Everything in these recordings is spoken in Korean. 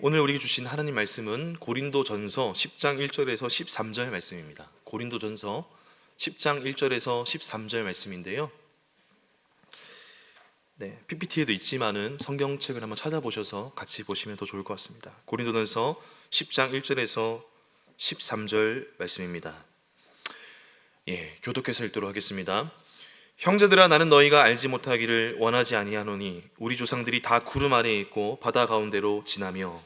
오늘 우리에게 주신 하나님 말씀은 고린도전서 10장 1절에서 13절 말씀입니다. 고린도전서 10장 1절에서 13절 말씀인데요. PPT에도 있지만은 성경책을 한번 찾아보셔서 같이 보시면 더 좋을 것 같습니다. 고린도전서 10장 1절에서 13절 말씀입니다. 교독해서 읽도록 하겠습니다. 형제들아, 나는 너희가 알지 못하기를 원하지 아니하노니 우리 조상들이 다 구름 아래에 있고 바다 가운데로 지나며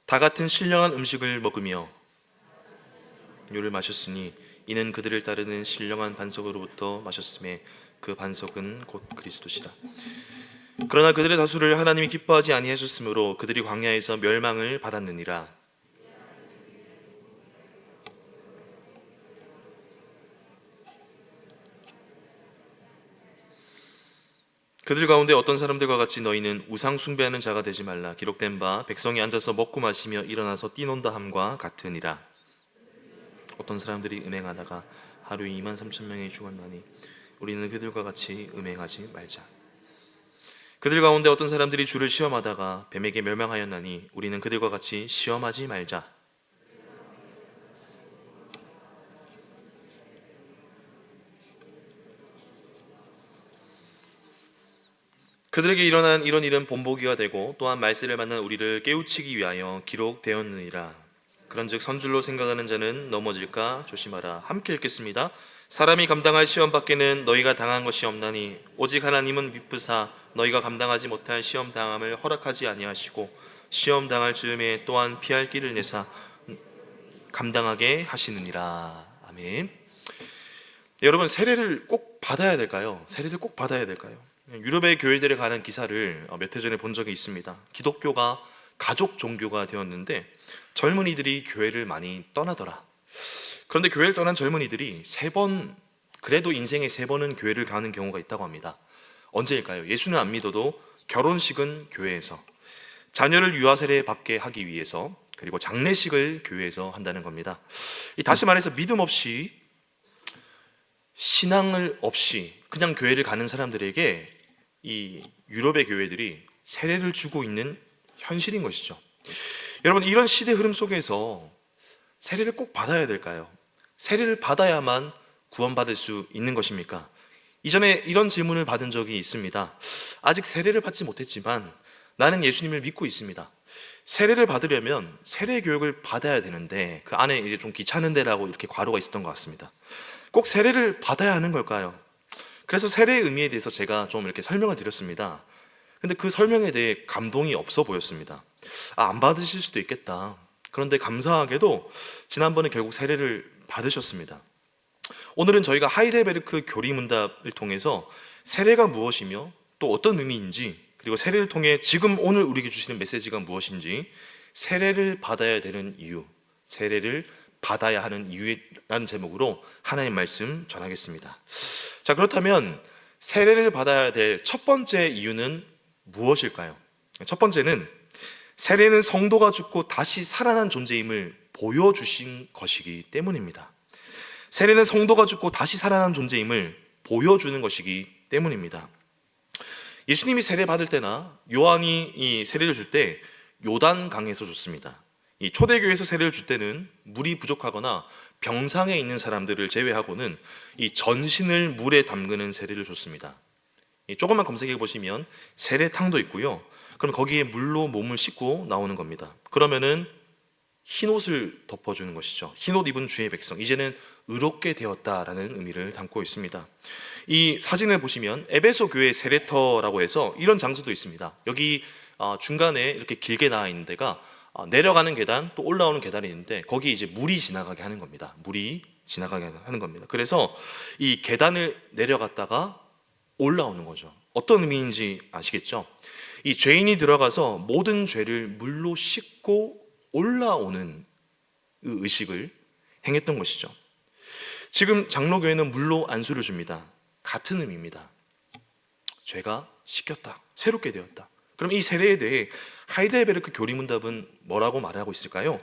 다 같은 신령한 음식을 먹으며 류를 마셨으니 이는 그들을 따르는 신령한 반석으로부터 마셨음에 그 반석은 곧 그리스도시라. 그러나 그들의 다수를 하나님이 기뻐하지 아니하셨으므로 그들이 광야에서 멸망을 받았느니라. 그들 가운데 어떤 사람들과 같이 너희는 우상 숭배하는 자가 되지 말라. 기록된 바 백성이 앉아서 먹고 마시며 일어나서 뛰논다 함과 같으니라. 어떤 사람들이 음행하다가 하루에 23,000명이 죽었나니 우리는 그들과 같이 음행하지 말자. 그들 가운데 어떤 사람들이 주를 시험하다가 뱀에게 멸망하였나니 우리는 그들과 같이 시험하지 말자. 그들에게 일어난 이런 일은 본보기가 되고 또한 말세를 만난 우리를 깨우치기 위하여 기록되었느니라. 그런즉 선줄로 생각하는 자는 넘어질까 조심하라. 함께 읽겠습니다. 사람이 감당할 시험 밖에는 너희가 당한 것이 없나니 오직 하나님은 미쁘사 너희가 감당하지 못할 시험 당함을 허락하지 아니하시고 시험 당할 즈음에 또한 피할 길을 내사 감당하게 하시느니라. 아멘. 여러분, 세례를 꼭 받아야 될까요? 세례를 꼭 받아야 될까요? 유럽의 교회들에 관한 기사를 몇 해 전에 본 적이 있습니다. 기독교가 가족 종교가 되었는데 젊은이들이 교회를 많이 떠나더라. 그런데 교회를 떠난 젊은이들이 그래도 인생에 3번은 교회를 가는 경우가 있다고 합니다. 언제일까요? 예수는 안 믿어도 결혼식은 교회에서, 자녀를 유아세례 받게 하기 위해서, 그리고 장례식을 교회에서 한다는 겁니다. 다시 말해서 믿음 없이, 신앙을 없이 그냥 교회를 가는 사람들에게 이 유럽의 교회들이 세례를 주고 있는 현실인 것이죠. 여러분, 이런 시대 흐름 속에서 세례를 꼭 받아야 될까요? 세례를 받아야만 구원받을 수 있는 것입니까? 이전에 이런 질문을 받은 적이 있습니다. 아직 세례를 받지 못했지만 나는 예수님을 믿고 있습니다. 세례를 받으려면 세례 교육을 받아야 되는데 그 안에 이제 좀 귀찮은데라고 이렇게 괄호가 있었던 것 같습니다. 꼭 세례를 받아야 하는 걸까요? 그래서 세례의 의미에 대해서 제가 좀 이렇게 설명을 드렸습니다. 근데 그 설명에 대해 감동이 없어 보였습니다. 안 받으실 수도 있겠다. 그런데 감사하게도 지난번에 결국 세례를 받으셨습니다. 오늘은 저희가 하이델베르크 교리문답을 통해서 세례가 무엇이며 또 어떤 의미인지, 그리고 세례를 통해 지금 오늘 우리에게 주시는 메시지가 무엇인지, 세례를 받아야 되는 이유, 세례를 받아야 하는 이유라는 제목으로 하나님 말씀 전하겠습니다. 자, 그렇다면 세례를 받아야 될 첫 번째 이유는 무엇일까요? 첫 번째는 세례는 성도가 죽고 다시 살아난 존재임을 보여주신 것이기 때문입니다. 세례는 성도가 죽고 다시 살아난 존재임을 보여주는 것이기 때문입니다. 예수님이 세례 받을 때나 요한이 이 세례를 줄 때 요단강에서 줬습니다. 이 초대교회에서 세례를 줄 때는 물이 부족하거나 병상에 있는 사람들을 제외하고는 이 전신을 물에 담그는 세례를 줬습니다. 조금만 검색해 보시면 세례탕도 있고요. 그럼 거기에 물로 몸을 씻고 나오는 겁니다. 그러면은 흰 옷을 덮어주는 것이죠. 흰 옷 입은 주의 백성, 이제는 의롭게 되었다라는 의미를 담고 있습니다. 이 사진을 보시면 에베소 교회 세례터라고 해서 이런 장소도 있습니다. 여기 중간에 이렇게 길게 나와 있는 데가 내려가는 계단, 또 올라오는 계단이 있는데 거기 이제 물이 지나가게 하는 겁니다. 물이 지나가게 하는 겁니다. 그래서 이 계단을 내려갔다가 올라오는 거죠. 어떤 의미인지 아시겠죠? 이 죄인이 들어가서 모든 죄를 물로 씻고 올라오는 의식을 행했던 것이죠. 지금 장로교회는 물로 안수를 줍니다. 같은 의미입니다. 죄가 씻겼다, 새롭게 되었다. 그럼 이 세례에 대해 하이델베르크 교리문답은 뭐라고 말하고 있을까요?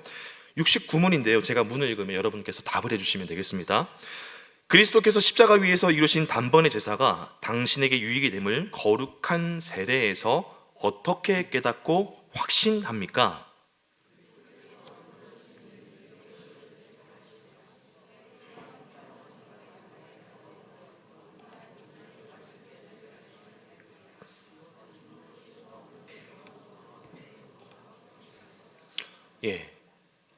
69문인데요. 제가 문을 읽으면 여러분께서 답을 해주시면 되겠습니다. 그리스도께서 십자가 위에서 이루신 단번의 제사가 당신에게 유익이 됨을 거룩한 세례에서 어떻게 깨닫고 확신합니까? 예,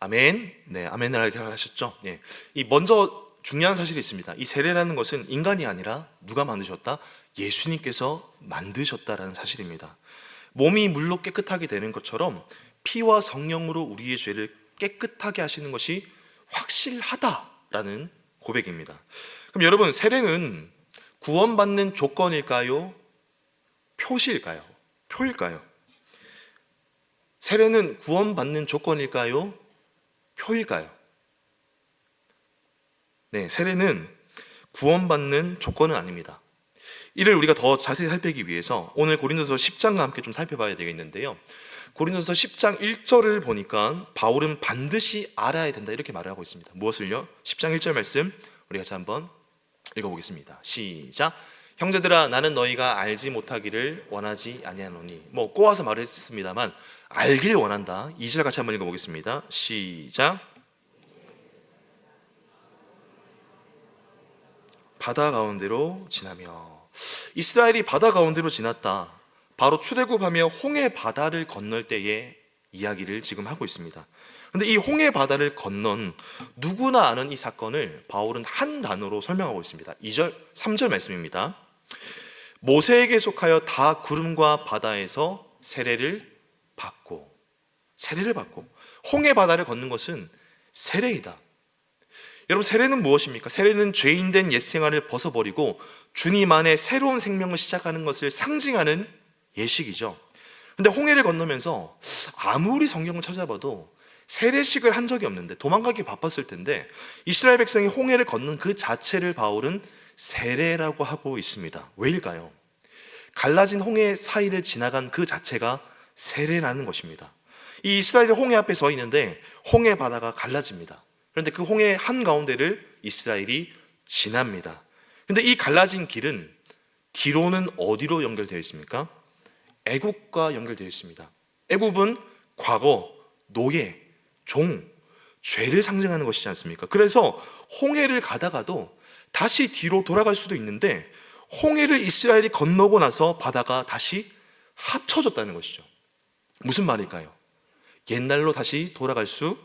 아멘. 네, 아멘을 하셨죠. 예, 이 먼저 중요한 사실이 있습니다. 이 세례라는 것은 인간이 아니라 누가 만드셨다? 예수님께서 만드셨다라는 사실입니다. 몸이 물로 깨끗하게 되는 것처럼 피와 성령으로 우리의 죄를 깨끗하게 하시는 것이 확실하다라는 고백입니다. 그럼 여러분, 세례는 구원받는 조건일까요? 표시일까요? 표일까요? 세례는 구원받는 조건일까요? 표일까요? 네, 세례는 구원받는 조건은 아닙니다. 이를 우리가 더 자세히 살피기 위해서 오늘 고린도서 10장과 함께 좀 살펴봐야 되겠는데요. 고린도서 10장 1절을 보니까 바울은 반드시 알아야 된다 이렇게 말을 하고 있습니다. 무엇을요? 10장 1절 말씀 우리 같이 한번 읽어보겠습니다. 시작. 형제들아, 나는 너희가 알지 못하기를 원하지 아니하노니. 꼬아서 말을 했습니다만 알길 원한다. 2절 같이 한번 읽어보겠습니다. 시작. 바다 가운데로 지나며. 이스라엘이 바다 가운데로 지났다. 바로 출애굽하며 홍해 바다를 건널 때의 이야기를 지금 하고 있습니다. 그런데 이 홍해 바다를 건넌 누구나 아는 이 사건을 바울은 한 단어로 설명하고 있습니다. 2절, 3절 말씀입니다. 모세에게 속하여 다 구름과 바다에서 세례를 받고 홍해 바다를 걷는 것은 세례이다. 여러분, 세례는 무엇입니까? 세례는 죄인된 옛 생활을 벗어버리고 주님 안에 새로운 생명을 시작하는 것을 상징하는 예식이죠. 근데 홍해를 건너면서 아무리 성경을 찾아봐도 세례식을 한 적이 없는데, 도망가기 바빴을 텐데 이스라엘 백성이 홍해를 걷는 그 자체를 바울은 세례라고 하고 있습니다. 왜일까요? 갈라진 홍해 사이를 지나간 그 자체가 세례라는 것입니다. 이 이스라엘이 홍해 앞에 서 있는데 홍해 바다가 갈라집니다. 그런데 그 홍해 한가운데를 이스라엘이 지납니다. 그런데 이 갈라진 길은 뒤로는 어디로 연결되어 있습니까? 애굽과 연결되어 있습니다. 애굽은 과거, 노예, 종, 죄를 상징하는 것이지 않습니까? 그래서 홍해를 가다가도 다시 뒤로 돌아갈 수도 있는데 홍해를 이스라엘이 건너고 나서 바다가 다시 합쳐졌다는 것이죠. 무슨 말일까요? 옛날로 다시 돌아갈 수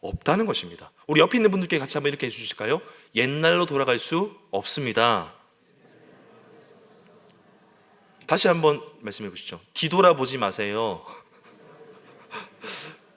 없다는 것입니다. 우리 옆에 있는 분들께 같이 한번 이렇게 해주실까요? 옛날로 돌아갈 수 없습니다. 다시 한번 말씀해 보시죠. 뒤돌아보지 마세요.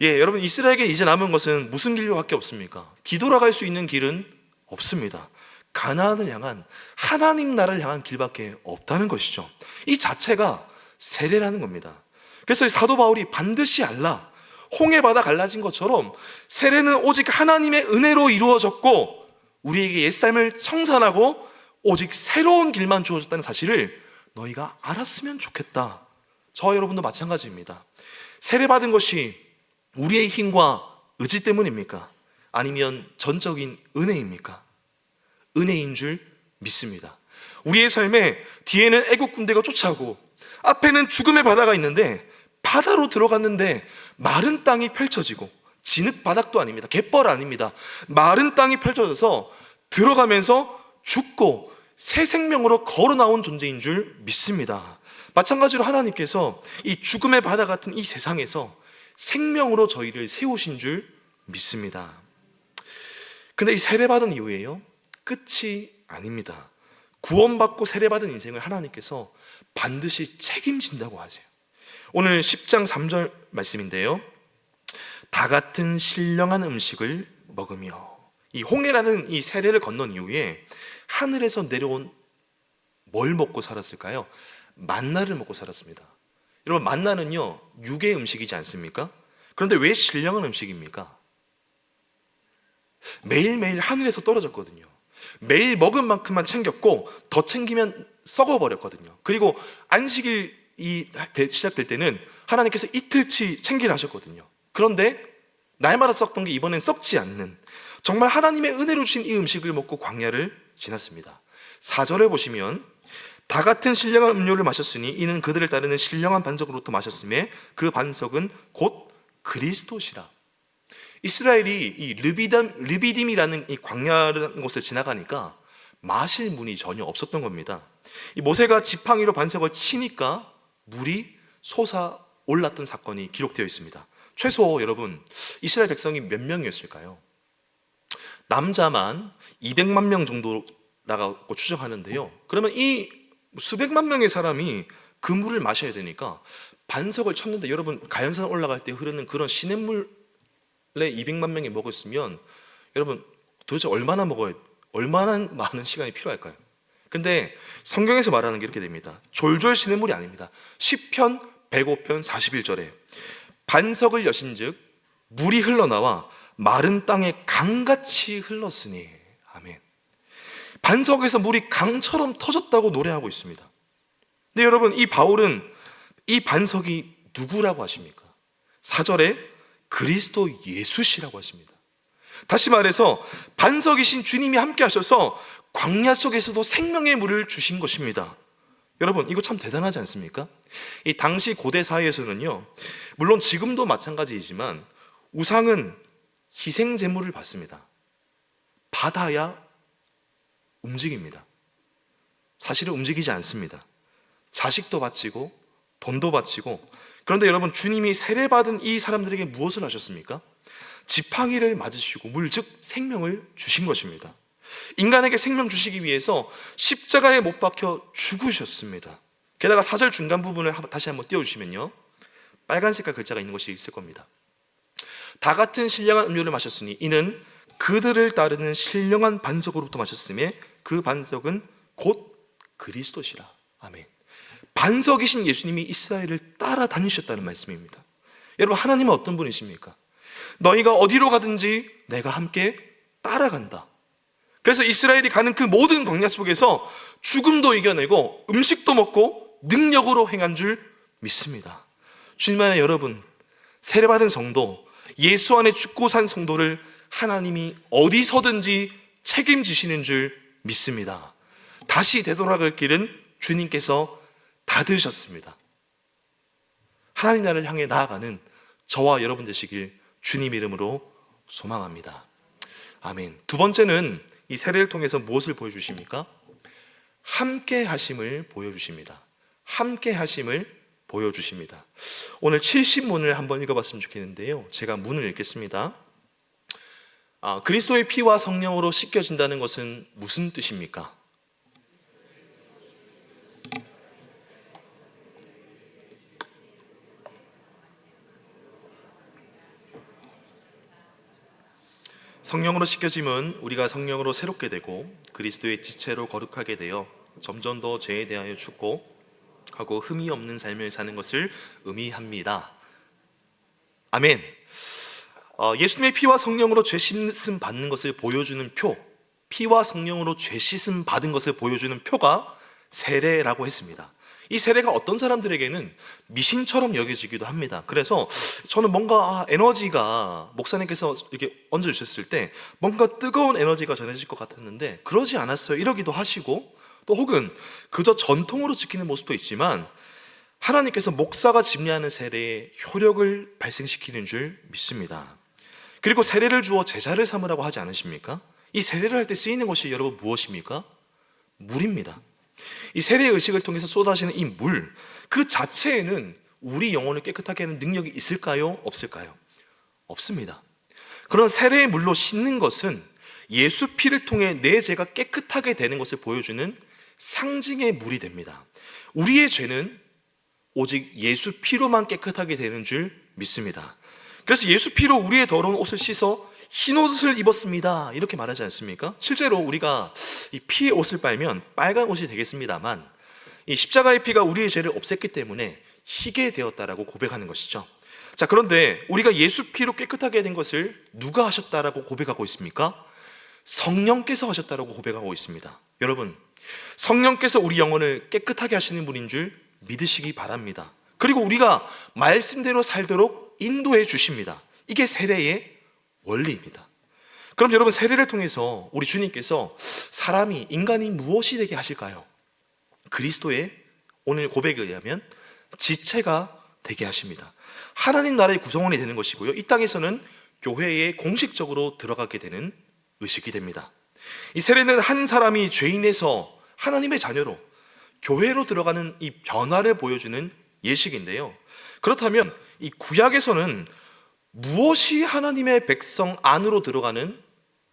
예, 여러분, 이스라엘에게 이제 남은 것은 무슨 길밖에 없습니까? 뒤돌아갈 수 있는 길은 없습니다. 가나안을 향한, 하나님 나라를 향한 길밖에 없다는 것이죠. 이 자체가 세례라는 겁니다. 그래서 사도 바울이 반드시 알라, 홍해 바다 갈라진 것처럼 세례는 오직 하나님의 은혜로 이루어졌고 우리에게 옛삶을 청산하고 오직 새로운 길만 주어졌다는 사실을 너희가 알았으면 좋겠다. 저와 여러분도 마찬가지입니다. 세례받은 것이 우리의 힘과 의지 때문입니까? 아니면 전적인 은혜입니까? 은혜인 줄 믿습니다. 우리의 삶에 뒤에는 애국 군대가 쫓아오고 앞에는 죽음의 바다가 있는데 바다로 들어갔는데 마른 땅이 펼쳐지고, 진흙 바닥도 아닙니다. 갯벌 아닙니다. 마른 땅이 펼쳐져서 들어가면서 죽고 새 생명으로 걸어 나온 존재인 줄 믿습니다. 마찬가지로 하나님께서 이 죽음의 바다 같은 이 세상에서 생명으로 저희를 세우신 줄 믿습니다. 근데 이 세례받은 이후에요, 끝이 아닙니다. 구원받고 세례받은 인생을 하나님께서 반드시 책임진다고 하세요. 오늘 10장 3절 말씀인데요, 다 같은 신령한 음식을 먹으며. 이 홍해라는 이 세례를 건넌 이후에 하늘에서 내려온 뭘 먹고 살았을까요? 만나를 먹고 살았습니다. 여러분, 만나는요 육의 음식이지 않습니까? 그런데 왜 신령한 음식입니까? 매일매일 하늘에서 떨어졌거든요. 매일 먹은 만큼만 챙겼고 더 챙기면 썩어버렸거든요. 그리고 안식일이 시작될 때는 하나님께서 이틀치 챙기라 하셨거든요. 그런데 날마다 썩던 게 이번엔 썩지 않는, 정말 하나님의 은혜로 주신 이 음식을 먹고 광야를 지났습니다. 4절을 보시면 다 같은 신령한 음료를 마셨으니 이는 그들을 따르는 신령한 반석으로부터 마셨음에 그 반석은 곧 그리스도시라. 이스라엘이 이 르비딤이라는 이 광야라는 곳을 지나가니까 마실 문이 전혀 없었던 겁니다. 이 모세가 지팡이로 반석을 치니까 물이 솟아 올랐던 사건이 기록되어 있습니다. 최소 여러분, 이스라엘 백성이 몇 명이었을까요? 남자만 200만 명 정도라고 추정하는데요. 그러면 이 수백만 명의 사람이 그 물을 마셔야 되니까 반석을 쳤는데, 여러분 가연산 올라갈 때 흐르는 그런 시냇물에 200만 명이 먹었으면 여러분 도대체 얼마나 많은 시간이 필요할까요? 근데 성경에서 말하는 게 이렇게 됩니다. 졸졸 시냇물이 아닙니다. 시편 105편 41절에 반석을 여신즉 물이 흘러나와 마른 땅에 강같이 흘렀으니. 아멘. 반석에서 물이 강처럼 터졌다고 노래하고 있습니다. 근데 여러분, 이 바울은 이 반석이 누구라고 하십니까? 4절에 그리스도 예수시라고 하십니다. 다시 말해서 반석이신 주님이 함께 하셔서 광야 속에서도 생명의 물을 주신 것입니다. 여러분, 이거 참 대단하지 않습니까? 이 당시 고대 사회에서는요, 물론 지금도 마찬가지이지만 우상은 희생 제물을 받습니다. 받아야 움직입니다. 사실은 움직이지 않습니다. 자식도 바치고 돈도 바치고. 그런데 여러분, 주님이 세례받은 이 사람들에게 무엇을 하셨습니까? 지팡이를 맞으시고 물, 즉 생명을 주신 것입니다. 인간에게 생명 주시기 위해서 십자가에 못 박혀 죽으셨습니다. 게다가 4절 중간 부분을 다시 한번 띄워주시면요, 빨간 색깔 글자가 있는 것이 있을 겁니다. 다 같은 신령한 음료를 마셨으니 이는 그들을 따르는 신령한 반석으로부터 마셨음에 그 반석은 곧 그리스도시라. 아멘. 반석이신 예수님이 이스라엘을 따라다니셨다는 말씀입니다. 여러분, 하나님은 어떤 분이십니까? 너희가 어디로 가든지 내가 함께 따라간다. 그래서 이스라엘이 가는 그 모든 광야 속에서 죽음도 이겨내고 음식도 먹고 능력으로 행한 줄 믿습니다. 주님 안에 여러분, 세례받은 성도, 예수 안에 죽고 산 성도를 하나님이 어디서든지 책임지시는 줄 믿습니다. 다시 되돌아갈 길은 주님께서 닫으셨습니다. 하나님 나라를 향해 나아가는 저와 여러분 되시길 주님 이름으로 소망합니다. 아멘. 두 번째는 이 세례를 통해서 무엇을 보여주십니까? 함께 하심을 보여주십니다. 함께 하심을 보여주십니다. 오늘 70문을 한번 읽어봤으면 좋겠는데요, 제가 문을 읽겠습니다. 그리스도의 피와 성령으로 씻겨진다는 것은 무슨 뜻입니까? 성령으로 씻겨짐은 우리가 성령으로 새롭게 되고 그리스도의 지체로 거룩하게 되어 점점 더 죄에 대하여 죽고 하고 흠이 없는 삶을 사는 것을 의미합니다. 아멘. 예수님의 피와 성령으로 죄 씻음 받는 것을 보여주는 표, 피와 성령으로 죄 씻음 받은 것을 보여주는 표가 세례라고 했습니다. 이 세례가 어떤 사람들에게는 미신처럼 여겨지기도 합니다. 그래서 저는 뭔가 에너지가, 목사님께서 이렇게 얹어주셨을 때 뭔가 뜨거운 에너지가 전해질 것 같았는데 그러지 않았어요, 이러기도 하시고, 또 혹은 그저 전통으로 지키는 모습도 있지만 하나님께서 목사가 집례하는 세례에 효력을 발생시키는 줄 믿습니다. 그리고 세례를 주어 제자를 삼으라고 하지 않으십니까? 이 세례를 할 때 쓰이는 것이 여러분 무엇입니까? 물입니다. 이 세례의 의식을 통해서 쏟아지는 이 물, 그 자체에는 우리 영혼을 깨끗하게 하는 능력이 있을까요? 없을까요? 없습니다. 그런 세례의 물로 씻는 것은 예수 피를 통해 내 죄가 깨끗하게 되는 것을 보여주는 상징의 물이 됩니다. 우리의 죄는 오직 예수 피로만 깨끗하게 되는 줄 믿습니다. 그래서 예수 피로 우리의 더러운 옷을 씻어 흰 옷을 입었습니다, 이렇게 말하지 않습니까? 실제로 우리가 이 피의 옷을 빨면 빨간 옷이 되겠습니다만, 이 십자가의 피가 우리의 죄를 없앴기 때문에 희게 되었다라고 고백하는 것이죠. 자, 그런데 우리가 예수 피로 깨끗하게 된 것을 누가 하셨다라고 고백하고 있습니까? 성령께서 하셨다라고 고백하고 있습니다. 여러분, 성령께서 우리 영혼을 깨끗하게 하시는 분인 줄 믿으시기 바랍니다. 그리고 우리가 말씀대로 살도록 인도해 주십니다. 이게 세례의 원리입니다. 그럼 여러분, 세례를 통해서 우리 주님께서 인간이 무엇이 되게 하실까요? 그리스도의, 오늘 고백에 의하면 지체가 되게 하십니다. 하나님 나라의 구성원이 되는 것이고요, 이 땅에서는 교회에 공식적으로 들어가게 되는 의식이 됩니다. 이 세례는 한 사람이 죄인에서 하나님의 자녀로 교회로 들어가는 이 변화를 보여주는 예식인데요, 그렇다면 이 구약에서는 무엇이 하나님의 백성 안으로 들어가는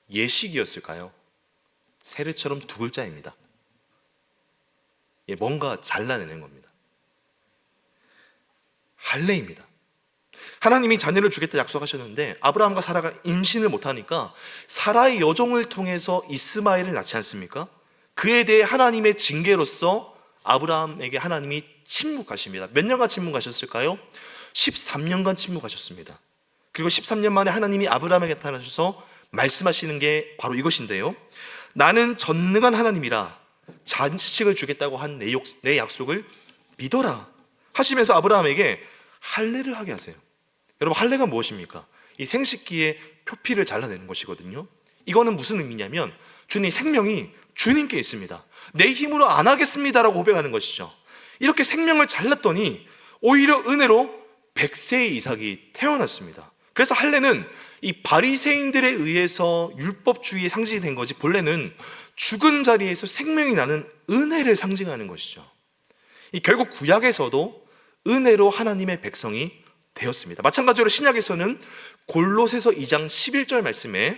예식이었을까요? 세례처럼 두 글자입니다. 뭔가 잘라내는 겁니다. 할례입니다. 하나님이 자녀를 주겠다 약속하셨는데 아브라함과 사라가 임신을 못하니까 사라의 여종을 통해서 이스마엘을 낳지 않습니까? 그에 대해 하나님의 징계로서 아브라함에게 하나님이 침묵하십니다. 몇 년간 침묵하셨을까요? 13년간 침묵하셨습니다. 그리고 13년 만에 하나님이 아브라함에게 나타나셔서 말씀하시는 게 바로 이것인데요, 나는 전능한 하나님이라 자식을 주겠다고 한 내 약속을 믿어라 하시면서 아브라함에게 할례를 하게 하세요. 여러분, 할례가 무엇입니까? 이 생식기의 표피를 잘라내는 것이거든요. 이거는 무슨 의미냐면 주님 생명이 주님께 있습니다. 내 힘으로 안 하겠습니다라고 고백하는 것이죠. 이렇게 생명을 잘랐더니 오히려 은혜로 100세의 이삭이 태어났습니다. 그래서 할례는 이 바리새인들에 의해서 율법주의의 상징이 된 거지, 본래는 죽은 자리에서 생명이 나는 은혜를 상징하는 것이죠. 결국 구약에서도 은혜로 하나님의 백성이 되었습니다. 마찬가지로 신약에서는 골로새서 2장 11절 말씀에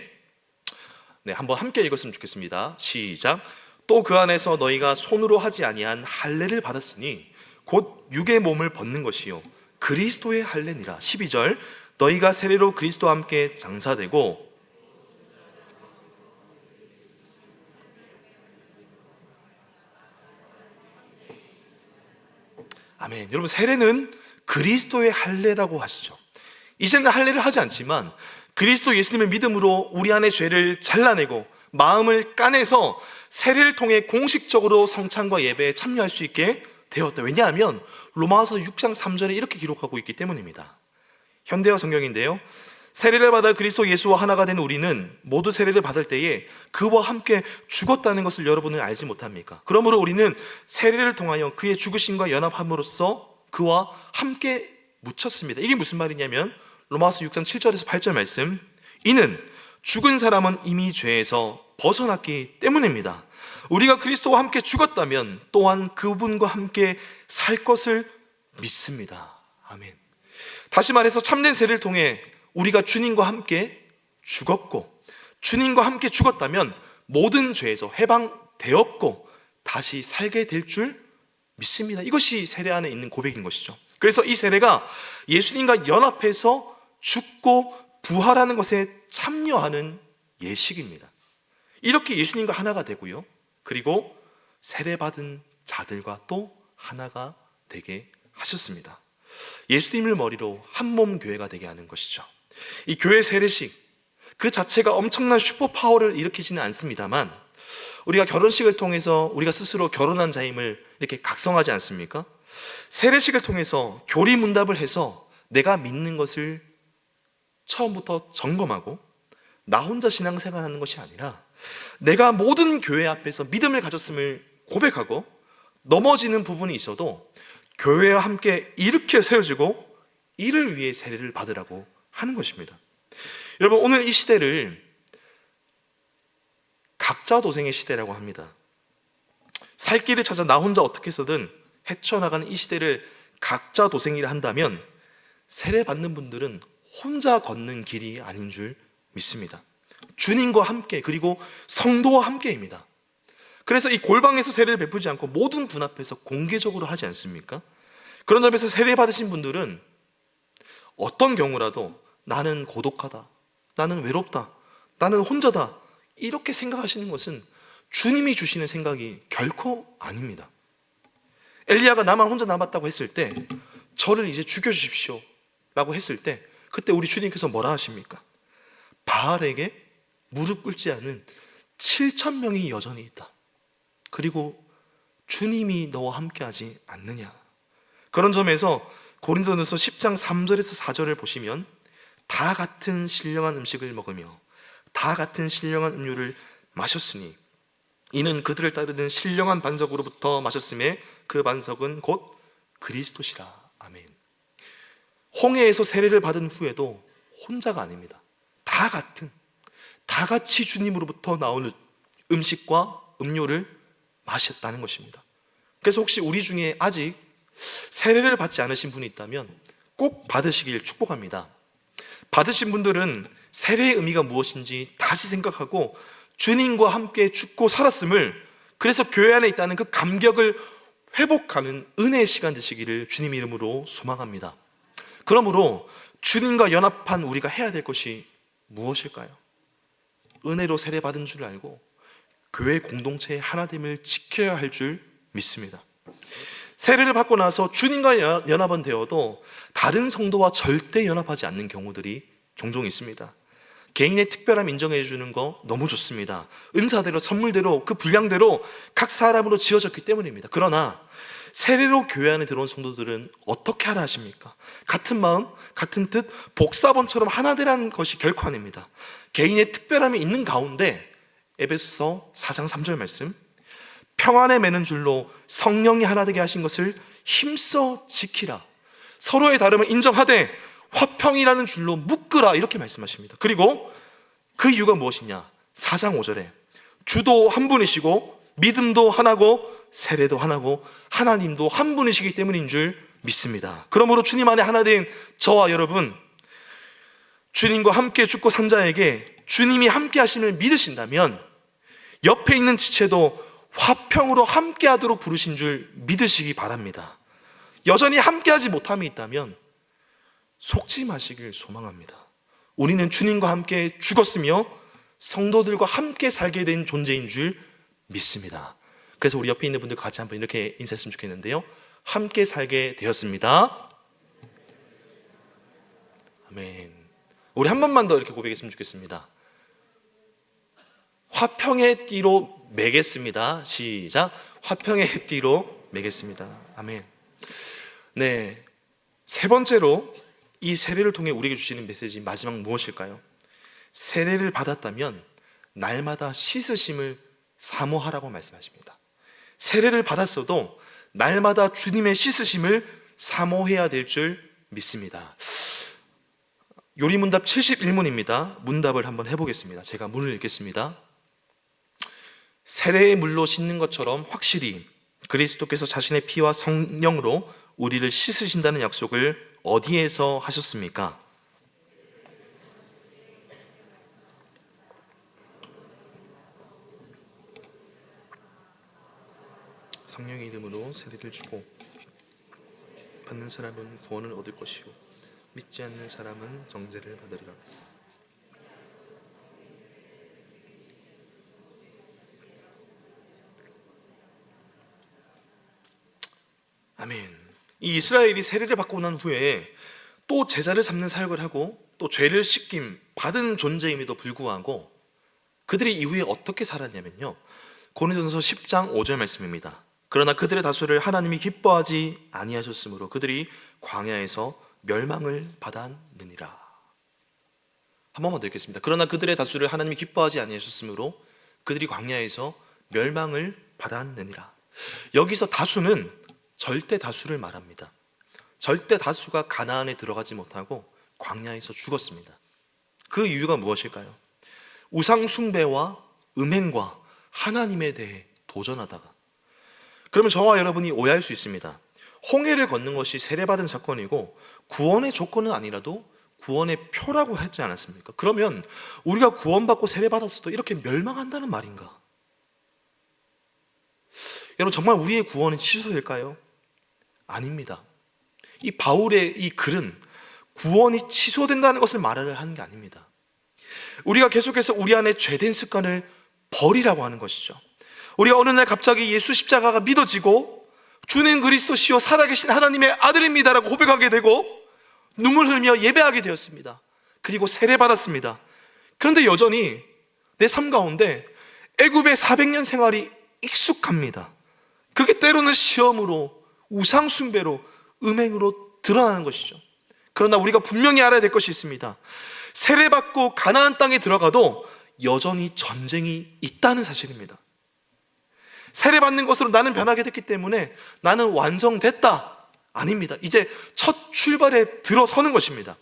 한번 함께 읽었으면 좋겠습니다. 시작. 또 그 안에서 너희가 손으로 하지 아니한 할례를 받았으니 곧 육의 몸을 벗는 것이요 그리스도의 할례니라. 12절. 너희가 세례로 그리스도와 함께 장사되고 아멘. 여러분, 세례는 그리스도의 할례라고 하시죠. 이제는 할례를 하지 않지만 그리스도 예수님의 믿음으로 우리 안의 죄를 잘라내고 마음을 까내서 세례를 통해 공식적으로 성찬과 예배에 참여할 수 있게 되었다. 왜냐하면 로마서 6장 3절에 이렇게 기록하고 있기 때문입니다. 현대어 성경인데요, 세례를 받아 그리스도 예수와 하나가 된 우리는 모두 세례를 받을 때에 그와 함께 죽었다는 것을 여러분은 알지 못합니까? 그러므로 우리는 세례를 통하여 그의 죽으심과 연합함으로써 그와 함께 묻혔습니다. 이게 무슨 말이냐면 로마서 6장 7절에서 8절 말씀, 이는 죽은 사람은 이미 죄에서 벗어났기 때문입니다. 우리가 그리스도와 함께 죽었다면 또한 그분과 함께 살 것을 믿습니다. 아멘. 다시 말해서 참된 세례를 통해 우리가 주님과 함께 죽었고 주님과 함께 죽었다면 모든 죄에서 해방되었고 다시 살게 될 줄 믿습니다. 이것이 세례 안에 있는 고백인 것이죠. 그래서 이 세례가 예수님과 연합해서 죽고 부활하는 것에 참여하는 예식입니다. 이렇게 예수님과 하나가 되고요, 그리고 세례받은 자들과 또 하나가 되게 하셨습니다. 예수님을 머리로 한몸 교회가 되게 하는 것이죠. 이 교회 세례식 그 자체가 엄청난 슈퍼파워를 일으키지는 않습니다만 우리가 결혼식을 통해서 우리가 스스로 결혼한 자임을 이렇게 각성하지 않습니까? 세례식을 통해서 교리문답을 해서 내가 믿는 것을 처음부터 점검하고 나 혼자 신앙생활하는 것이 아니라 내가 모든 교회 앞에서 믿음을 가졌음을 고백하고 넘어지는 부분이 있어도 교회와 함께 일으켜 세워지고 이를 위해 세례를 받으라고 하는 것입니다. 여러분, 오늘 이 시대를 각자 도생의 시대라고 합니다. 살 길을 찾아 나 혼자 어떻게 해서든 헤쳐나가는 이 시대를 각자 도생이라 한다면 세례 받는 분들은 혼자 걷는 길이 아닌 줄 믿습니다. 주님과 함께, 그리고 성도와 함께입니다. 그래서 이 골방에서 세례를 베푸지 않고 모든 분 앞에서 공개적으로 하지 않습니까? 그런 점에서 세례 받으신 분들은 어떤 경우라도 나는 고독하다, 나는 외롭다, 나는 혼자다, 이렇게 생각하시는 것은 주님이 주시는 생각이 결코 아닙니다. 엘리야가 나만 혼자 남았다고 했을 때, 저를 이제 죽여주십시오 라고 했을 때, 그때 우리 주님께서 뭐라 하십니까? 바알에게 무릎 꿇지 않은 7,000명이 여전히 있다. 그리고 주님이 너와 함께하지 않느냐. 그런 점에서 고린도전서 10장 3절에서 4절을 보시면 다 같은 신령한 음식을 먹으며 다 같은 신령한 음료를 마셨으니 이는 그들을 따르는 신령한 반석으로부터 마셨음에 그 반석은 곧 그리스도시라. 아멘. 홍해에서 세례를 받은 후에도 혼자가 아닙니다. 다 같이 주님으로부터 나오는 음식과 음료를 마셨다는 것입니다. 그래서 혹시 우리 중에 아직 세례를 받지 않으신 분이 있다면 꼭 받으시길 축복합니다. 받으신 분들은 세례의 의미가 무엇인지 다시 생각하고 주님과 함께 죽고 살았음을, 그래서 교회 안에 있다는 그 감격을 회복하는 은혜의 시간 되시기를 주님 이름으로 소망합니다. 그러므로 주님과 연합한 우리가 해야 될 것이 무엇일까요? 은혜로 세례받은 줄 알고 교회 공동체의 하나됨을 지켜야 할 줄 믿습니다. 세례를 받고 나서 주님과 연합은 되어도 다른 성도와 절대 연합하지 않는 경우들이 종종 있습니다. 개인의 특별함 인정해 주는 거 너무 좋습니다. 은사대로, 선물대로, 그 분량대로 각 사람으로 지어졌기 때문입니다. 그러나 세례로 교회 안에 들어온 성도들은 어떻게 하라 하십니까? 같은 마음, 같은 뜻, 복사본처럼 하나 되라는 것이 결코 아닙니다. 개인의 특별함이 있는 가운데 에베소서 4장 3절 말씀, 평안에 매는 줄로 성령이 하나 되게 하신 것을 힘써 지키라. 서로의 다름을 인정하되 화평이라는 줄로 묶으라, 이렇게 말씀하십니다. 그리고 그 이유가 무엇이냐? 4장 5절에 주도 한 분이시고 믿음도 하나고 세례도 하나고 하나님도 한 분이시기 때문인 줄 믿습니다. 그러므로 주님 안에 하나 된 저와 여러분, 주님과 함께 죽고 산 자에게 주님이 함께 하심을 믿으신다면 옆에 있는 지체도 화평으로 함께 하도록 부르신 줄 믿으시기 바랍니다. 여전히 함께 하지 못함이 있다면 속지 마시길 소망합니다. 우리는 주님과 함께 죽었으며 성도들과 함께 살게 된 존재인 줄 믿습니다. 그래서 우리 옆에 있는 분들 같이 한번 이렇게 인사했으면 좋겠는데요. 함께 살게 되었습니다. 아멘. 우리 한 번만 더 이렇게 고백했으면 좋겠습니다. 화평의 띠로 매겠습니다. 시작. 화평의 띠로 매겠습니다. 아멘. 네, 세 번째로 이 세례를 통해 우리에게 주시는 메시지 마지막 무엇일까요? 세례를 받았다면 날마다 씻으심을 사모하라고 말씀하십니다. 세례를 받았어도 날마다 주님의 씻으심을 사모해야 될 줄 믿습니다. 요리문답 71문입니다. 문답을 한번 해보겠습니다. 제가 문을 읽겠습니다. 세례의 물로 씻는 것처럼 확실히 그리스도께서 자신의 피와 성령으로 우리를 씻으신다는 약속을 어디에서 하셨습니까? 성령의 이름으로 세례를 주고 받는 사람은 구원을 얻을 것이요 믿지 않는 사람은 정죄를 받으리라. 아멘. 이 이스라엘이 세례를 받고 난 후에 또 제자를 삼는 사역을 하고 또 죄를 씻김 받은 존재임에도 불구하고 그들이 이후에 어떻게 살았냐면요, 고린도전서 10장 5절 말씀입니다. 그러나 그들의 다수를 하나님이 기뻐하지 아니하셨으므로 그들이 광야에서 멸망을 받았느니라. 한 번만 더 읽겠습니다. 그러나 그들의 다수를 하나님이 기뻐하지 아니하셨으므로 그들이 광야에서 멸망을 받았느니라. 여기서 다수는 절대 다수를 말합니다. 절대 다수가 가나안에 들어가지 못하고 광야에서 죽었습니다. 그 이유가 무엇일까요? 우상 숭배와 음행과 하나님에 대해 도전하다가. 그러면 저와 여러분이 오해할 수 있습니다. 홍해를 걷는 것이 세례받은 사건이고 구원의 조건은 아니라도 구원의 표라고 하지 않았습니까? 그러면 우리가 구원받고 세례받았어도 이렇게 멸망한다는 말인가? 여러분, 정말 우리의 구원은 취소될까요? 아닙니다. 이 바울의 이 글은 구원이 취소된다는 것을 말을 하는 게 아닙니다. 우리가 계속해서 우리 안에 죄된 습관을 버리라고 하는 것이죠. 우리가 어느 날 갑자기 예수 십자가가 믿어지고 주는 그리스도시요 살아계신 하나님의 아들입니다라고 고백하게 되고 눈물 흘리며 예배하게 되었습니다. 그리고 세례받았습니다. 그런데 여전히 내 삶 가운데 애굽의 400년 생활이 익숙합니다. 그게 때로는 시험으로, 우상 숭배로, 음행으로 드러나는 것이죠. 그러나 우리가 분명히 알아야 될 것이 있습니다. 세례받고 가나안 땅에 들어가도 여전히 전쟁이 있다는 사실입니다. 세례받는 것으로 나는 변하게 됐기 때문에 나는 완성됐다. 아닙니다. 이제 첫 출발에 들어서는 것입니다.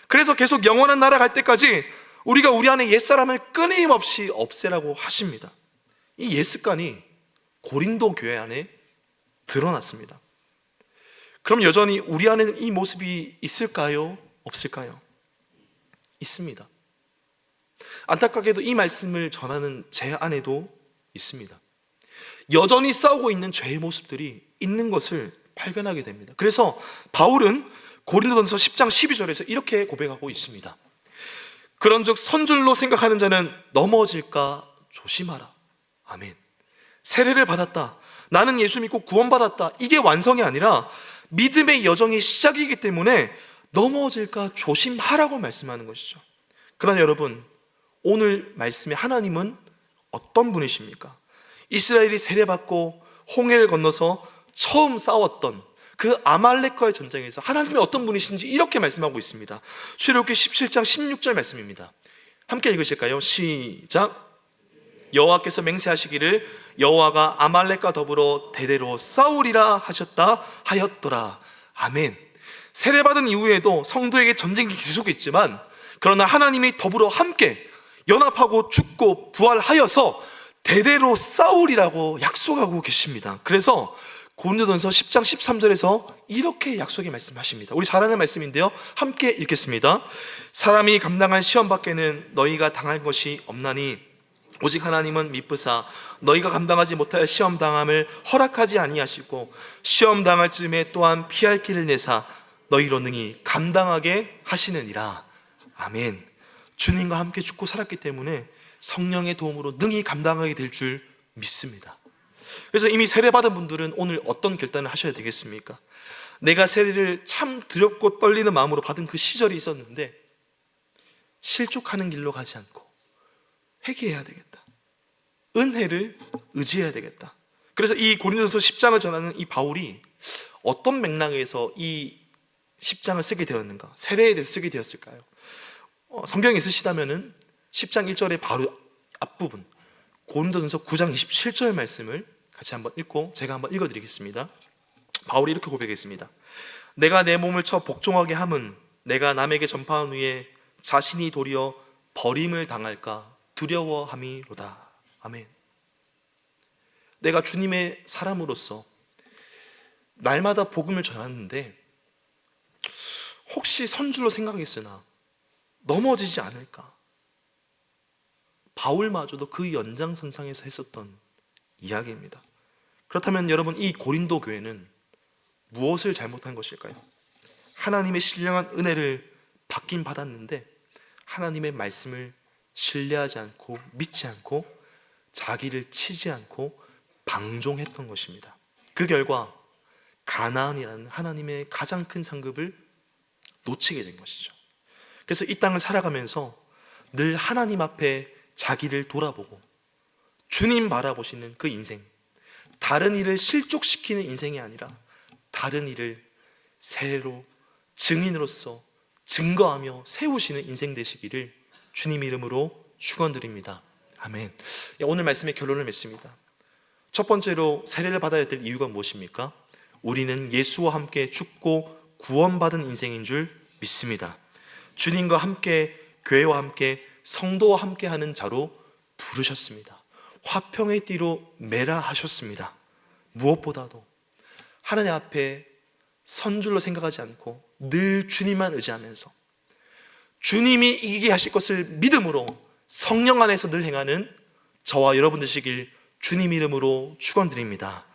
그래서 계속 영원한 나라 갈 때까지 우리가 우리 안에 옛사람을 끊임없이 없애라고 하십니다. 이 옛습관이 고린도 교회 안에 드러났습니다. 그럼 여전히 우리 안에는 이 모습이 있을까요? 없을까요? 있습니다. 안타깝게도 이 말씀을 전하는 제 안에도 있습니다. 여전히 싸우고 있는 죄의 모습들이 있는 것을 발견하게 됩니다. 그래서 바울은 고린도전서 10장 12절에서 이렇게 고백하고 있습니다. 그런즉 선줄로 생각하는 자는 넘어질까 조심하라. 아멘. 세례를 받았다, 나는 예수 믿고 구원받았다, 이게 완성이 아니라 믿음의 여정의 시작이기 때문에 넘어질까 조심하라고 말씀하는 것이죠. 그러나 여러분, 오늘 말씀에 하나님은 어떤 분이십니까? 이스라엘이 세례받고 홍해를 건너서 처음 싸웠던 그 아말렉과의 전쟁에서 하나님이 어떤 분이신지 이렇게 말씀하고 있습니다. 출애굽기 17장 16절 말씀입니다. 함께 읽으실까요? 시작. 여호와께서 맹세하시기를 여호와가 아말렉과 더불어 대대로 싸우리라 하셨다 하였더라. 아멘. 세례받은 이후에도 성도에게 전쟁이 계속했지만, 그러나 하나님이 더불어 함께 연합하고 죽고 부활하여서 대대로 싸우리라고 약속하고 계십니다. 그래서 고린도전서 10장 13절에서 이렇게 약속의 말씀하십니다. 우리 잘 아는 말씀인데요, 함께 읽겠습니다. 사람이 감당할 시험 밖에는 너희가 당할 것이 없나니 오직 하나님은 미쁘사 너희가 감당하지 못할 시험 당함을 허락하지 아니하시고 시험 당할 즈음에 또한 피할 길을 내사 너희로 능히 감당하게 하시느니라. 아멘. 주님과 함께 죽고 살았기 때문에 성령의 도움으로 능히 감당하게 될 줄 믿습니다. 그래서 이미 세례받은 분들은 오늘 어떤 결단을 하셔야 되겠습니까? 내가 세례를 참 두렵고 떨리는 마음으로 받은 그 시절이 있었는데 실족하는 길로 가지 않고 회개해야 되겠다. 은혜를 의지해야 되겠다. 그래서 이 고린도전서 10장을 전하는 이 바울이 어떤 맥락에서 이 10장을 쓰게 되었는가? 세례에 대해서 쓰게 되었을까요? 성경에 있으시다면은 10장 1절의 바로 앞부분 고린도전서 9장 27절 말씀을 같이 한번 읽고 제가 한번 읽어드리겠습니다. 바울이 이렇게 고백했습니다. 내가 내 몸을 쳐 복종하게 함은 내가 남에게 전파한 후에 자신이 도리어 버림을 당할까 두려워함이로다. 아멘. 내가 주님의 사람으로서 날마다 복음을 전하는데 혹시 선줄로 생각했으나 넘어지지 않을까? 바울마저도 그 연장선상에서 했었던 이야기입니다. 그렇다면 여러분, 이 고린도 교회는 무엇을 잘못한 것일까요? 하나님의 신령한 은혜를 받긴 받았는데 하나님의 말씀을 신뢰하지 않고 믿지 않고 자기를 치지 않고 방종했던 것입니다. 그 결과 가나안이라는 하나님의 가장 큰 상급을 놓치게 된 것이죠. 그래서 이 땅을 살아가면서 늘 하나님 앞에 자기를 돌아보고 주님 바라보시는 그 인생, 다른 일을 실족시키는 인생이 아니라 다른 일을 세례로 증인으로서 증거하며 세우시는 인생 되시기를 주님 이름으로 축원드립니다. 아멘. 오늘 말씀의 결론을 맺습니다. 첫 번째로 세례를 받아야 될 이유가 무엇입니까? 우리는 예수와 함께 죽고 구원받은 인생인 줄 믿습니다. 주님과 함께, 교회와 함께, 성도와 함께 하는 자로 부르셨습니다. 화평의 띠로 매라 하셨습니다. 무엇보다도 하나님 앞에 선줄로 생각하지 않고 늘 주님만 의지하면서 주님이 이기게 하실 것을 믿음으로 성령 안에서 늘 행하는 저와 여러분 되시길 주님 이름으로 축원드립니다.